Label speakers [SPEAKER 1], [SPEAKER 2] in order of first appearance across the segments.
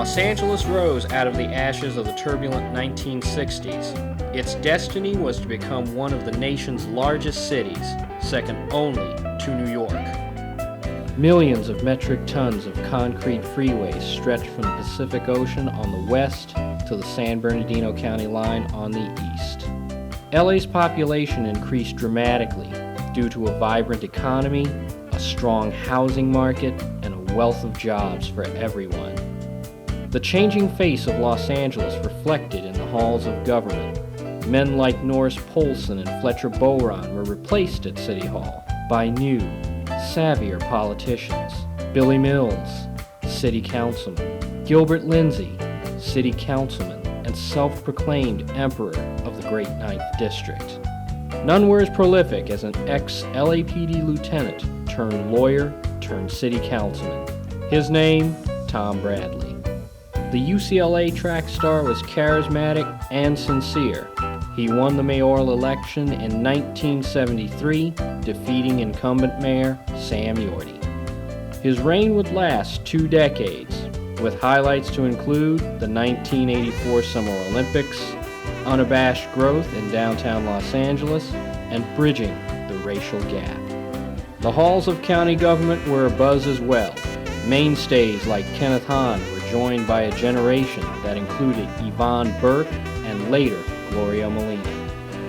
[SPEAKER 1] Los Angeles rose out of the ashes of the turbulent 1960s. Its destiny was to become one of the nation's largest cities, second only to New York. Millions of metric tons of concrete freeways stretched from the Pacific Ocean on the west to the San Bernardino County line on the east. LA's population increased dramatically due to a vibrant economy, a strong housing market, and a wealth of jobs for everyone. The changing face of Los Angeles reflected in the halls of government. Men like Norris Polson and Fletcher Boron were replaced at City Hall by new, savvier politicians. Billy Mills, City Councilman. Gilbert Lindsay, City Councilman and self-proclaimed Emperor of the Great Ninth District. None were as prolific as an ex-LAPD lieutenant turned lawyer turned city councilman. His name, Tom Bradley. The UCLA track star was charismatic and sincere. He won the mayoral election in 1973, defeating incumbent mayor Sam Yorty. His reign would last 2 decades, with highlights to include the 1984 Summer Olympics, unabashed growth in downtown Los Angeles, and bridging the racial gap. The halls of county government were abuzz as well. Mainstays like Kenneth Hahn were joined by a generation that included Yvonne Burke and later Gloria Molina.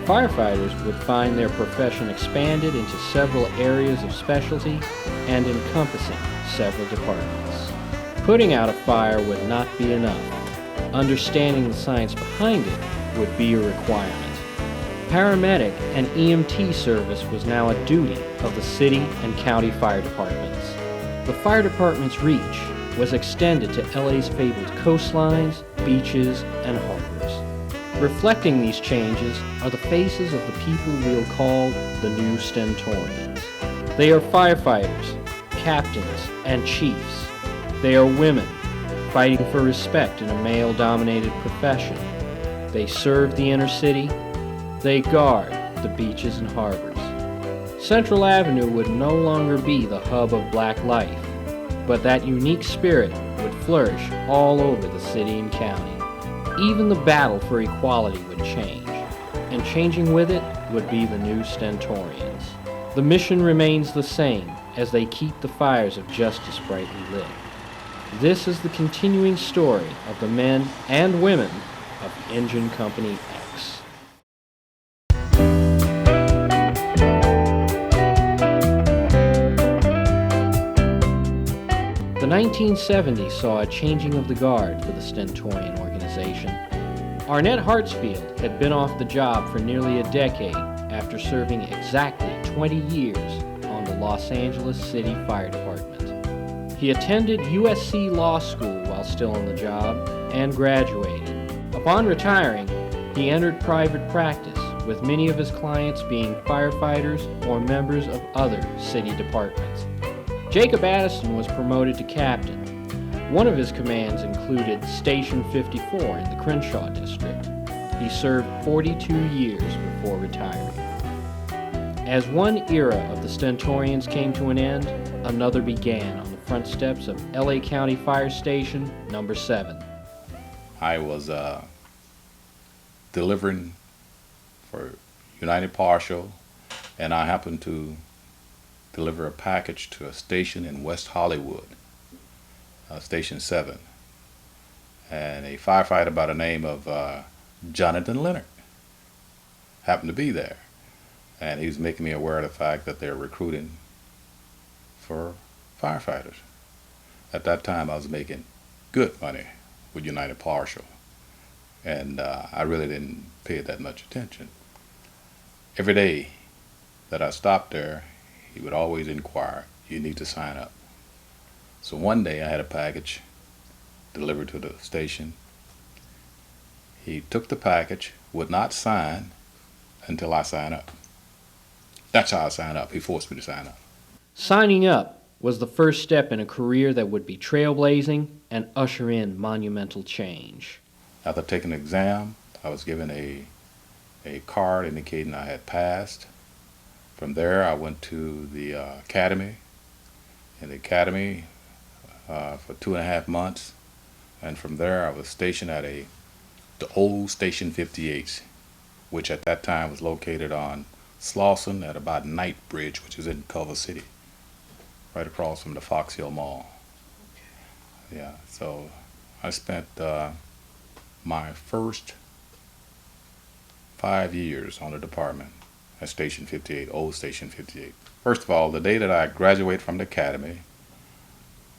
[SPEAKER 1] Firefighters would find their profession expanded into several areas of specialty and encompassing several departments. Putting out a fire would not be enough. Understanding the science behind it would be a requirement. Paramedic and EMT service was now a duty of the city and county fire departments. The fire department's reach was extended to LA's fabled coastlines, beaches, and harbors. Reflecting these changes are the faces of the people we'll call the new Stentorians. They are firefighters, captains, and chiefs. They are women, fighting for respect in a male-dominated profession. They serve the inner city. They guard the beaches and harbors. Central Avenue would no longer be the hub of black life, but that unique spirit would flourish all over the city and county. Even the battle for equality would change, and changing with it would be the new Stentorians. The mission remains the same as they keep the fires of justice brightly lit. This is the continuing story of the men and women of Engine Company X. The 1970s saw a changing of the guard for the Stentorian organization. Arnett Hartsfield had been off the job for nearly a decade after serving exactly 20 years on the Los Angeles City Fire Department. He attended USC Law School while still on the job and graduated. Upon retiring, he entered private practice, with many of his clients being firefighters or members of other city departments. Jacob Addison was promoted to captain. One of his commands included Station 54 in the Crenshaw district. He served 42 years before retiring. As one era of the Stentorians came to an end, another began on the front steps of LA County Fire Station number 7.
[SPEAKER 2] I was delivering for United Partial, and I happened to deliver a package to a station in West Hollywood, Station 7, and a firefighter by the name of Jonathan Leonard happened to be there, and he was making me aware of the fact that they're recruiting for firefighters. At that time, I was making good money with United Partial, and I really didn't pay that much attention. Every day that I stopped there, he would always inquire, "You need to sign up." So one day I had a package delivered to the station. He took the package, would not sign until I signed up. That's how I signed up. He forced me to sign up.
[SPEAKER 1] Signing up was the first step in a career that would be trailblazing and usher in monumental change.
[SPEAKER 2] After taking an exam, I was given a card indicating I had passed. From there, I went to the academy. In the academy, for 2.5 months, And from there, I was stationed at the old Station 58, which at that time was located on Slauson at about Knight Bridge, which is in Culver City, right across from the Fox Hill Mall. Yeah, so I spent my first 5 years on the department at Station 58, old Station 58. First of all, the day that I graduated from the academy,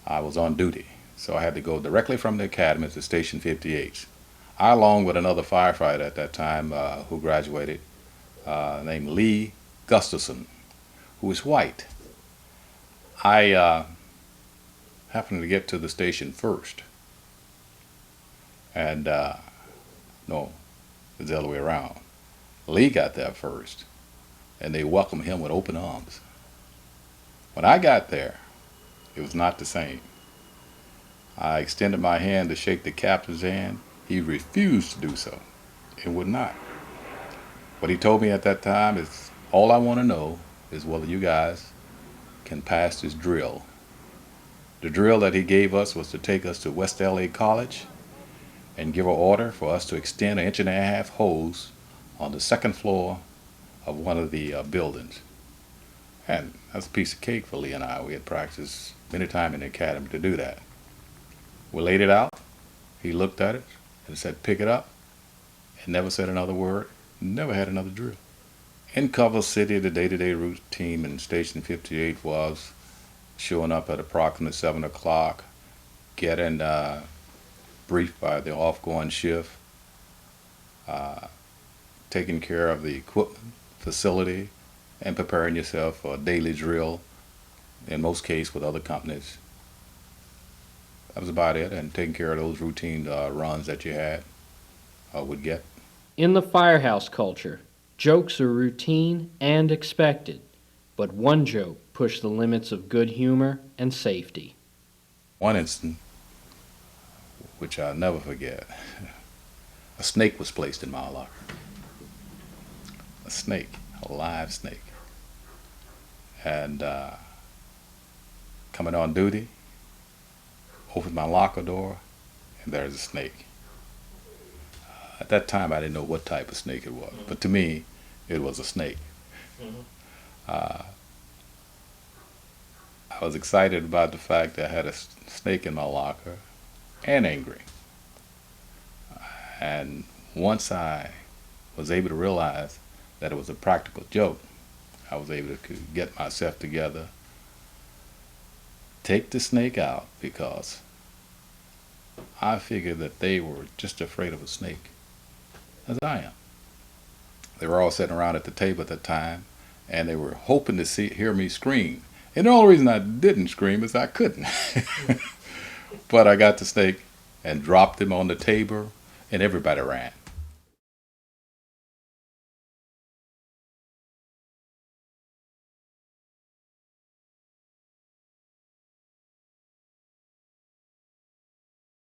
[SPEAKER 2] I was on duty. So I had to go directly from the academy to Station 58. I, along with another firefighter at that time who graduated, named Lee Gustafson, who was white. I happened to get to the station first. And, no, it's the other way around. Lee got there first, and they welcomed him with open arms. When I got there, it was not the same. I extended my hand to shake the captain's hand. He refused to do so and would not. What he told me at that time is, all I want to know is whether you guys can pass this drill. The drill that he gave us was to take us to West LA College and give an order for us to extend an 1.5-inch hose on the second floor of one of the buildings. And that's a piece of cake for Lee and I. We had practiced many times in the academy to do that. We laid it out. He looked at it and said, pick it up, and never said another word, never had another drill. In Culver City, the day-to-day routine in Station 58 was showing up at approximately 7 o'clock, getting briefed by the off-going shift, taking care of the equipment, facility, and preparing yourself for a daily drill, in most cases with other companies. That was about it, and taking care of those routine runs that you had or would get.
[SPEAKER 1] In the firehouse culture, jokes are routine and expected, but one joke pushed the limits of good humor and safety.
[SPEAKER 2] One incident, which I'll never forget, a snake was placed in my locker. A snake, a live snake. And coming on duty, opened my locker door, and there's a snake. At that time, I didn't know what type of snake it was, but to me, it was a snake. I was excited about the fact that I had a snake in my locker, and angry. And once I was able to realize that it was a practical joke, I was able to get myself together, take the snake out, because I figured that they were just afraid of a snake, as I am. They were all sitting around at the table at the time, and they were hoping to hear me scream. And the only reason I didn't scream is I couldn't. But I got the snake and dropped him on the table, and everybody ran.